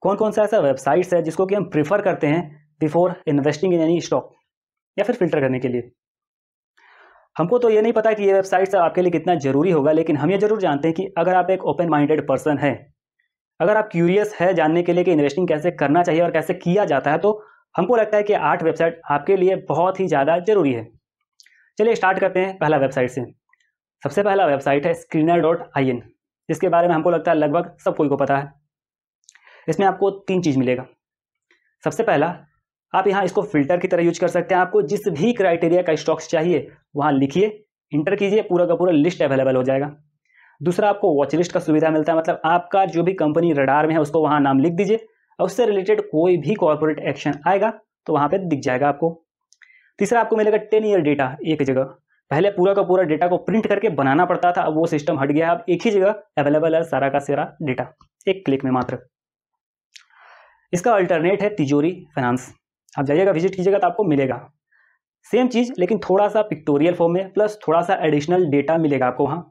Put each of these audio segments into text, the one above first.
कौन कौन सा ऐसा वेबसाइट्स है जिसको कि हम प्रीफर करते हैं before investing in any stock, या फिर फिल्टर करने के लिए। हमको तो ये नहीं पता कि ये वेबसाइट्स आपके लिए कितना ज़रूरी होगा, लेकिन हम ये ज़रूर जानते हैं कि अगर आप एक ओपन माइंडेड पर्सन है, अगर आप क्यूरियस है जानने के लिए कि इन्वेस्टिंग कैसे करना चाहिए और कैसे किया जाता है, तो हमको लगता है कि 8 वेबसाइट आपके लिए बहुत ही ज़्यादा ज़रूरी है। चलिए स्टार्ट करते हैं पहला वेबसाइट से। सबसे पहला वेबसाइट है screener.in, जिसके बारे में हमको लगता है लगभग सब कोई को पता है। इसमें आपको 3 चीज़ मिलेगा। सबसे पहला, आप यहाँ इसको फिल्टर की तरह यूज कर सकते हैं। आपको जिस भी क्राइटेरिया का स्टॉक्स चाहिए वहाँ लिखिए, इंटर कीजिए, पूरा का पूरा लिस्ट अवेलेबल हो जाएगा। दूसरा, आपको वॉच लिस्ट का सुविधा मिलता है, मतलब आपका जो भी कंपनी रडार में है उसको वहाँ नाम लिख दीजिए और उससे रिलेटेड कोई भी कॉर्पोरेट एक्शन आएगा तो वहाँ पे दिख जाएगा आपको। तीसरा, आपको मिलेगा 10 ईयर डेटा एक जगह। पहले पूरा का पूरा डेटा को प्रिंट करके बनाना पड़ता था, अब वो सिस्टम हट गया। अब एक ही जगह अवेलेबल है सारा का सारा डेटा, एक क्लिक में मात्र। इसका अल्टरनेट है तिजोरी फाइनेंस। आप जाइएगा, विजिट कीजिएगा तो आपको मिलेगा सेम चीज़, लेकिन थोड़ा सा पिक्टोरियल फॉर्म में, प्लस थोड़ा सा एडिशनल डेटा मिलेगा आपको वहाँ।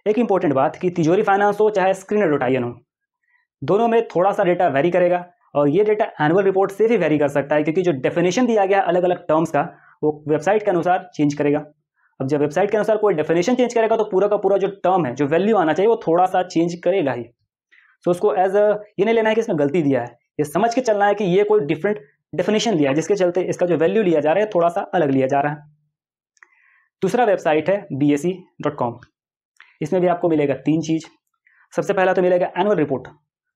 एक इंपॉर्टेंट बात कि तिजोरी फाइनेंस हो चाहे screener.in हो, दोनों में थोड़ा सा डेटा वेरी करेगा, और ये डेटा एनुअल रिपोर्ट से भी वेरी कर सकता है, क्योंकि जो डेफिनेशन दिया गया है अलग अलग टर्म्स का वो वेबसाइट के अनुसार चेंज करेगा। अब जब वेबसाइट के अनुसार कोई डेफिनेशन चेंज करेगा तो पूरा का पूरा जो टर्म है, जो वैल्यू आना चाहिए, वो थोड़ा सा चेंज करेगा ही। तो उसको एज ये नहीं लेना है कि इसमें गलती दिया है, ये समझ के चलना है कि ये कोई डिफरेंट डेफिनेशन लिया है जिसके चलते इसका जो वैल्यू लिया जा रहा है थोड़ा सा अलग लिया जा रहा है। दूसरा वेबसाइट है bse.com। इसमें भी आपको मिलेगा 3 चीज़। सबसे पहला तो मिलेगा एनुअल रिपोर्ट,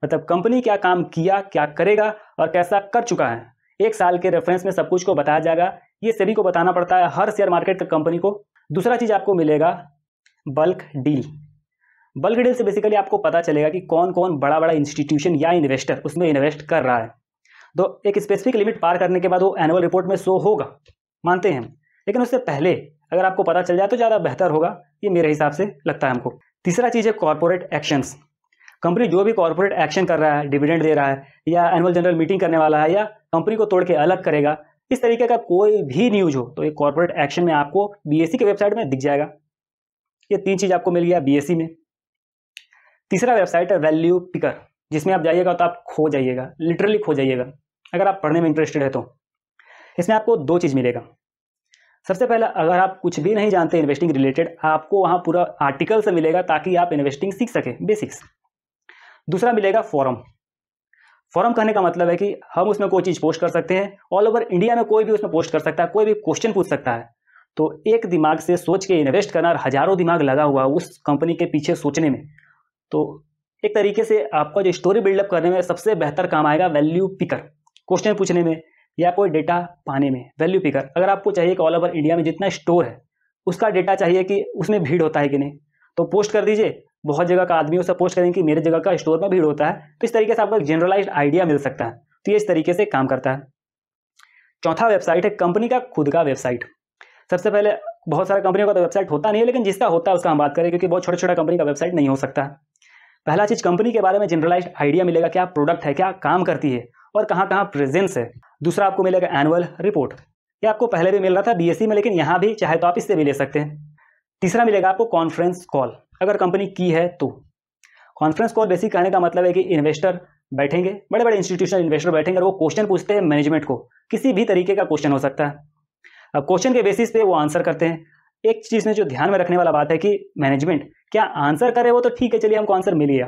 मतलब कंपनी क्या काम किया, क्या करेगा और कैसा कर चुका है, एक साल के रेफरेंस में सब कुछ को बताया जाएगा। ये सभी को बताना पड़ता है, हर शेयर मार्केट का कंपनी को। दूसरा चीज़ आपको मिलेगा बल्क डील। बल्क डील से बेसिकली आपको पता चलेगा कि कौन कौन बड़ा बड़ा इंस्टीट्यूशन या इन्वेस्टर उसमें इन्वेस्ट कर रहा है। तो एक स्पेसिफिक लिमिट पार करने के बाद वो एनुअल रिपोर्ट में शो होगा, मानते हैं, लेकिन उससे पहले अगर आपको पता चल जाए तो ज़्यादा बेहतर होगा, ये मेरे हिसाब से लगता है हमको। तीसरा चीज़ है कॉर्पोरेट एक्शंस। कंपनी जो भी कॉर्पोरेट एक्शन कर रहा है, डिविडेंड दे रहा है या एनुअल जनरल मीटिंग करने वाला है या कंपनी को तोड़ के अलग करेगा, इस तरीके का कोई भी न्यूज हो तो एक कॉर्पोरेट एक्शन में आपको बीएसई के वेबसाइट में दिख जाएगा। ये 3 चीज़ आपको मिल गया बीएसई में। तीसरा वेबसाइट है वैल्यू पिकर, जिसमें आप जाइएगा तो आप खो जाइएगा, लिटरली खो जाइएगा अगर आप पढ़ने में इंटरेस्टेड है तो। इसमें आपको 2 चीज़ मिलेगा। सबसे पहला, अगर आप कुछ भी नहीं जानते इन्वेस्टिंग रिलेटेड, आपको वहाँ पूरा आर्टिकल से मिलेगा ताकि आप इन्वेस्टिंग सीख सकें, बेसिक्स। दूसरा मिलेगा फॉरम। फॉरम कहने का मतलब है कि हम उसमें कोई चीज़ पोस्ट कर सकते हैं, ऑल ओवर इंडिया में कोई भी उसमें पोस्ट कर सकता है, कोई भी क्वेश्चन पूछ सकता है। तो एक दिमाग से सोच के इन्वेस्ट करना और हज़ारों दिमाग लगा हुआ उस कंपनी के पीछे सोचने में, तो एक तरीके से आपका जो स्टोरी बिल्डअप करने में सबसे बेहतर काम आएगा वैल्यू पिकर। क्वेश्चन पूछने में या कोई डेटा पाने में वैल्यू पिकर। अगर आपको चाहिए कि ऑल ओवर इंडिया में जितना स्टोर है उसका डेटा चाहिए कि उसमें भीड़ होता है कि नहीं, तो पोस्ट कर दीजिए। बहुत जगह का आदमी उसे पोस्ट करेंगे कि मेरे जगह का स्टोर में भीड़ होता है, तो इस तरीके से आपको एक जनरलाइज्ड आइडिया मिल सकता है। तो ये इस तरीके से काम करता है। चौथा वेबसाइट है कंपनी का खुद का वेबसाइट। सबसे पहले, बहुत सारे कंपनियों का तो वेबसाइट होता नहीं है, लेकिन जिसका होता है उसका हम बात करें, क्योंकि बहुत छोटा छोटा कंपनी का वेबसाइट नहीं हो सकता है। पहला चीज़, कंपनी के बारे में जनरलाइज्ड आइडिया मिलेगा, क्या प्रोडक्ट है, क्या काम करती है और कहाँ कहाँ प्रेजेंस है। दूसरा आपको मिलेगा एनुअल रिपोर्ट, ये आपको पहले भी मिल रहा था बीएसई में, लेकिन यहाँ भी चाहे तो आप इससे भी ले सकते हैं। तीसरा मिलेगा आपको कॉन्फ्रेंस कॉल, अगर कंपनी की है तो। कॉन्फ्रेंस कॉल बेसिक कहने का मतलब है कि इन्वेस्टर बैठेंगे, बड़े बड़े इंस्टीट्यूशनल इन्वेस्टर बैठेंगे और वो क्वेश्चन पूछते हैं मैनेजमेंट को, किसी भी तरीके का क्वेश्चन हो सकता है। अब क्वेश्चन के बेसिस पे वो आंसर करते हैं। एक चीज़ में जो ध्यान में रखने वाला बात है कि मैनेजमेंट क्या आंसर करे वो तो ठीक है, चलिए हमको आंसर मिल गया,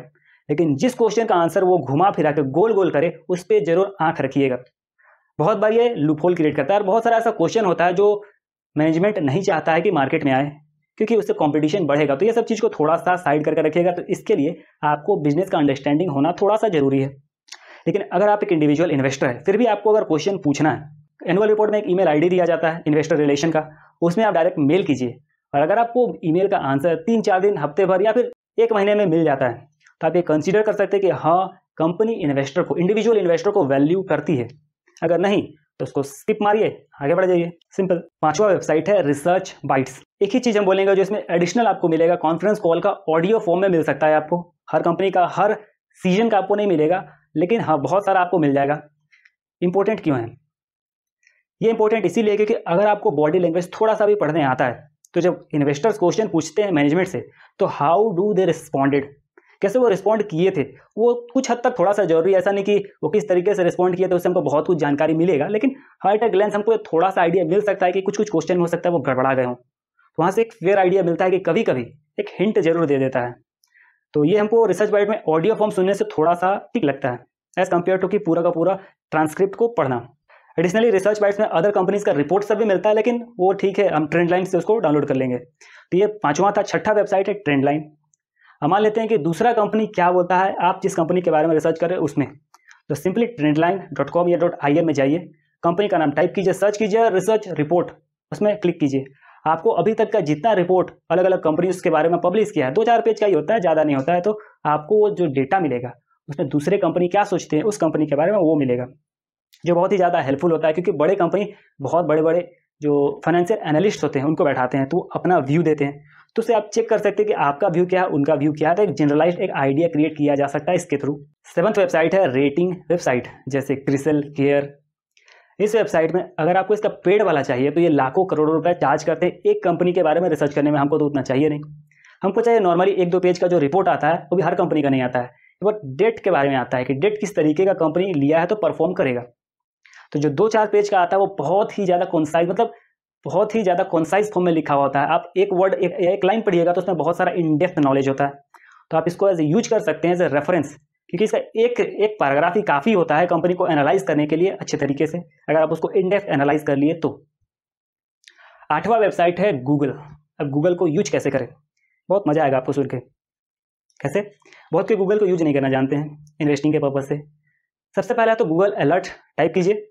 लेकिन जिस क्वेश्चन का आंसर वो घुमा फिरा के गोल गोल करे उस पर जरूर आंख रखिएगा। बहुत बार ये लूपहोल क्रिएट करता है और बहुत सारा ऐसा क्वेश्चन होता है जो मैनेजमेंट नहीं चाहता है कि मार्केट में आए, क्योंकि उससे कंपटीशन बढ़ेगा। तो ये सब चीज़ को थोड़ा सा साइड करके रखिएगा। तो इसके लिए आपको बिजनेस का अंडरस्टैंडिंग होना थोड़ा सा जरूरी है। लेकिन अगर आप एक इंडिविजुअल इन्वेस्टर है, फिर भी आपको अगर क्वेश्चन पूछना है, एनुअल रिपोर्ट में एक ईमेल आईडी दिया जाता है इन्वेस्टर रिलेशन का, उसमें आप डायरेक्ट मेल कीजिए। और अगर आपको ईमेल का आंसर 3-4 दिन, हफ्ते भर या फिर 1 महीने में मिल जाता है, तो आप ये कंसीडर कर सकते हैं कि हाँ, कंपनी इन्वेस्टर को, इंडिविजुअल इन्वेस्टर को वैल्यू करती है। अगर नहीं तो उसको स्किप मारिए, आगे बढ़ जाइए, सिंपल। 5वां वेबसाइट है रिसर्च बाइट्स। एक ही चीज़ हम बोलेंगे जो इसमें एडिशनल आपको मिलेगा, कॉन्फ्रेंस कॉल का ऑडियो फॉर्म में मिल सकता है आपको। हर कंपनी का हर सीजन का आपको नहीं मिलेगा, लेकिन हाँ बहुत सारा आपको मिल जाएगा। इंपॉर्टेंट क्यों है ये? इंपॉर्टेंट इसीलिए क्योंकि अगर आपको बॉडी लैंग्वेज थोड़ा सा भी पढ़ने आता है, तो जब इन्वेस्टर्स क्वेश्चन पूछते हैं मैनेजमेंट से, तो हाउ डू दे रिस्पॉन्डेड, कैसे वो रिस्पॉन्ड किए थे, वो कुछ हद तक थोड़ा सा जरूरी है। ऐसा नहीं कि वो किस तरीके से रिस्पॉन्ड किए थे उससे हमको बहुत कुछ जानकारी मिलेगा, लेकिन एट अ ग्लेंस हमको थोड़ा सा आइडिया मिल सकता है कि कुछ कुछ क्वेश्चन में हो सकता है वो गड़बड़ा गए हों, तो वहाँ से एक फेयर आइडिया मिलता है कि कभी कभी एक हिंट जरूर दे देता है। तो ये हमको रिसर्च बाइट में ऑडियो फॉर्म सुनने से थोड़ा सा ठीक लगता है एज कम्पेयर टू कि पूरा का पूरा ट्रांसक्रिप्ट को पढ़ना। एडिशनली रिसर्च बाइट्स में अदर कंपनीज का रिपोर्ट सब भी मिलता है, लेकिन वो ठीक है, हम ट्रेंड लाइन से उसको डाउनलोड कर लेंगे। तो ये पांचवा था। छठा वेबसाइट है ट्रेंड लाइन। हम मान लेते हैं कि दूसरा कंपनी क्या बोलता है आप जिस कंपनी के बारे में रिसर्च कर रहे हैं उसमें, तो सिंपली trendline.com या .in में जाइए, कंपनी का नाम टाइप कीजिए, सर्च कीजिए रिसर्च रिपोर्ट, उसमें क्लिक कीजिए। आपको अभी तक का जितना रिपोर्ट अलग अलग कंपनी उसके बारे में पब्लिश किया है, 2-4 पेज का ही होता है, ज़्यादा नहीं होता है, तो आपको वो जो डेटा मिलेगा उसमें दूसरे कंपनी क्या सोचते हैं उस कंपनी के बारे में वो मिलेगा, जो बहुत ही ज़्यादा हेल्पफुल होता है। क्योंकि बड़े कंपनी बहुत बड़े बड़े जो फाइनेंशियल एनालिस्ट होते हैं उनको बैठाते हैं, तो अपना व्यू देते हैं, तो उससे आप चेक कर सकते हैं कि आपका व्यू क्या है, उनका व्यू क्या है, तो एक जनरलाइज्ड एक आइडिया क्रिएट किया जा सकता है इसके थ्रू। 7th वेबसाइट है रेटिंग वेबसाइट, जैसे क्रिसल, केयर। इस वेबसाइट में अगर आपको इसका पेड वाला चाहिए तो ये लाखों करोड़ों रुपए चार्ज करते हैं एक कंपनी के बारे में रिसर्च करने में। हमको तो उतना चाहिए नहीं, हमको चाहिए नॉर्मली 1-2 पेज का जो रिपोर्ट आता है, वो भी हर कंपनी का नहीं आता है, बट डेट के बारे में आता है कि डेट किस तरीके का कंपनी लिया है तो परफॉर्म करेगा। तो जो 2-4 पेज का आता है वो बहुत ही ज़्यादा कॉन्साइज, मतलब बहुत ही ज़्यादा कॉन्साइज फॉर्म में लिखा हुआ होता है। आप एक वर्ड एक लाइन पढ़िएगा तो उसमें बहुत सारा इन डेप्थ नॉलेज होता है, तो आप इसको एज यूज कर सकते हैं एज ए रेफरेंस, क्योंकि इसका एक पैराग्राफ ही काफ़ी होता है कंपनी को एनालाइज करने के लिए अच्छे तरीके से, अगर आप उसको इन डेप्थ एनालाइज कर लिए तो। 8वां वेबसाइट है गूगल। अब गूगल को यूज कैसे करें, बहुत मज़ा आएगा आपको सुन के। कैसे? बहुत के गूगल को यूज नहीं करना जानते हैं इन्वेस्टिंग के पर्पज़ से। सबसे पहले तो गूगल अलर्ट टाइप कीजिए,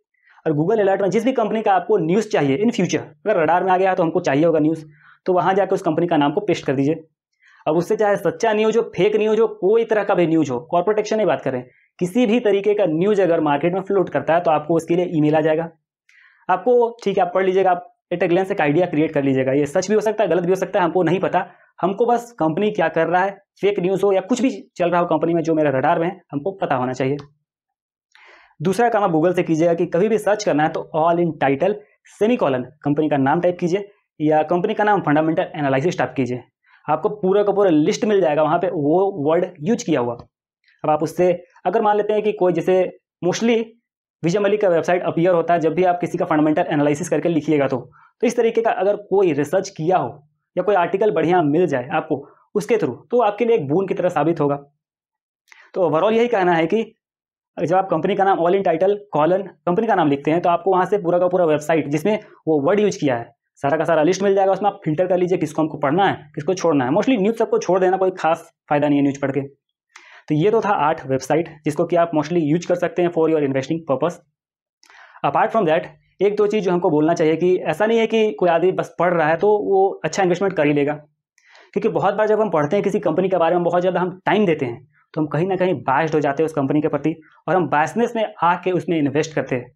और गूगल अलर्ट में जिस भी कंपनी का आपको न्यूज़ चाहिए इन फ्यूचर, अगर रडार में आ गया तो हमको चाहिए होगा न्यूज़, तो वहाँ जाकर उस कंपनी का नाम को पेस्ट कर दीजिए। अब उससे चाहे सच्चा न्यूज़ हो, फेक न्यूज़ हो, कोई तरह का भी न्यूज़ हो, कॉर्पोरेट एक्शन की बात करें, किसी भी तरीके का न्यूज़ अगर मार्केट में फ्लोट करता है तो आपको उसके लिए ईमेल आ जाएगा। आपको ठीक है, आप पढ़ लीजिएगा, आप एट अ ग्लेंस एक आइडिया क्रिएट कर लीजिएगा। ये सच भी हो सकता है, गलत भी हो सकता है, हमको नहीं पता। हमको बस कंपनी क्या कर रहा है, फेक न्यूज़ हो या कुछ भी चल रहा हो कंपनी में जो मेरे रडार में है, हमको पता होना चाहिए। दूसरा काम आप गूगल से कीजिएगा कि कभी भी सर्च करना है तो all in title semicolon company का नाम टाइप कीजिए, या कंपनी का नाम फंडामेंटल एनालिसिस टाइप कीजिए। आपको पूरा का पूरा लिस्ट मिल जाएगा वहाँ पे वो वर्ड यूज किया हुआ। अब आप उससे अगर मान लेते हैं कि कोई, जैसे मोस्टली विजय मलिक का वेबसाइट अपीयर होता है जब भी आप किसी का फंडामेंटल एनालिसिस करके लिखिएगा, तो इस तरीके का अगर कोई रिसर्च किया हो या कोई आर्टिकल बढ़िया मिल जाए आपको उसके थ्रू, तो आपके लिए एक बून की तरह साबित होगा। तो ओवरऑल यही कहना है कि जब आप कंपनी का नाम all in title colon company का नाम लिखते हैं तो आपको वहाँ से पूरा का पूरा वेबसाइट जिसमें वो वर्ड यूज किया है सारा का सारा लिस्ट मिल जाएगा। उसमें आप फिल्टर कर लीजिए किसको हमको पढ़ना है, किसको छोड़ना है। मोस्टली न्यूज़ सबको छोड़ देना, कोई खास फायदा नहीं है न्यूज़ पढ़ के। तो ये तो था 8 वेबसाइट जिसको कि आप मोस्टली यूज कर सकते हैं for your investing purpose. Apart from that, 1-2 चीज़ जो हमको बोलना चाहिए कि ऐसा नहीं है कि कोई आदमी बस पढ़ रहा है तो वो अच्छा इन्वेस्टमेंट कर ही लेगा, क्योंकि बहुत बार जब हम पढ़ते हैं किसी कंपनी के बारे में, बहुत ज़्यादा हम टाइम देते हैं, तो हम कहीं ना कहीं बायस्ड हो जाते हैं उस कंपनी के प्रति, और हम बायसनेस में आके उसमें इन्वेस्ट करते हैं।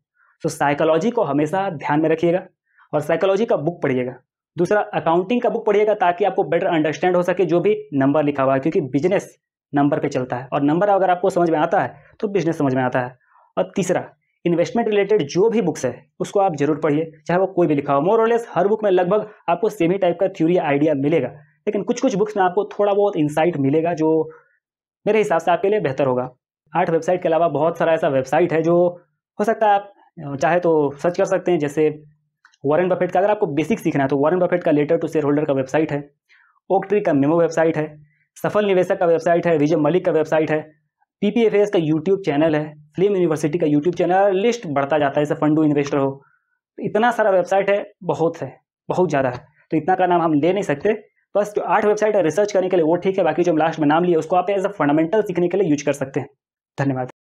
तो साइकोलॉजी को हमेशा ध्यान में रखिएगा और साइकोलॉजी का बुक पढ़िएगा। दूसरा, अकाउंटिंग का बुक पढ़िएगा ताकि आपको बेटर अंडरस्टैंड हो सके जो भी नंबर लिखा हुआ है, क्योंकि बिजनेस नंबर पे चलता है और नंबर अगर आपको समझ में आता है तो बिजनेस समझ में आता है। और तीसरा, इन्वेस्टमेंट रिलेटेड जो भी बुक्स है उसको आप जरूर पढ़िए, चाहे वो कोई भी लिखा हो। मोर और लेस हर बुक में लगभग आपको सेम ही टाइप का थ्योरी आइडिया मिलेगा, लेकिन कुछ कुछ बुक्स में आपको थोड़ा बहुत इंसाइट मिलेगा जो मेरे हिसाब से आपके लिए बेहतर होगा। 8 वेबसाइट के अलावा बहुत सारा ऐसा वेबसाइट है जो हो सकता है आप चाहे तो सर्च कर सकते हैं। जैसे वॉरेन बफेट का, अगर आपको बेसिक सीखना है तो वॉरेन बफेट का लेटर टू शेयर होल्डर का वेबसाइट है, ओक ट्री का मेमो वेबसाइट है, सफल निवेशक का वेबसाइट है, विजय मलिक का वेबसाइट है, PPFAS का यूट्यूब चैनल है, फिल्म यूनिवर्सिटी का यूट्यूब चैनल, लिस्ट बढ़ता जाता है जैसे फंडू इन्वेस्टर हो। तो इतना सारा वेबसाइट है, बहुत ज़्यादा है, तो इतना का नाम हम ले नहीं सकते। बस जो 8 वेबसाइट है रिसर्च करने के लिए वो ठीक है, बाकी जो हम लास्ट में नाम लिए उसको आप एज अ फंडामेंटल सीखने के लिए यूज कर सकते हैं। धन्यवाद।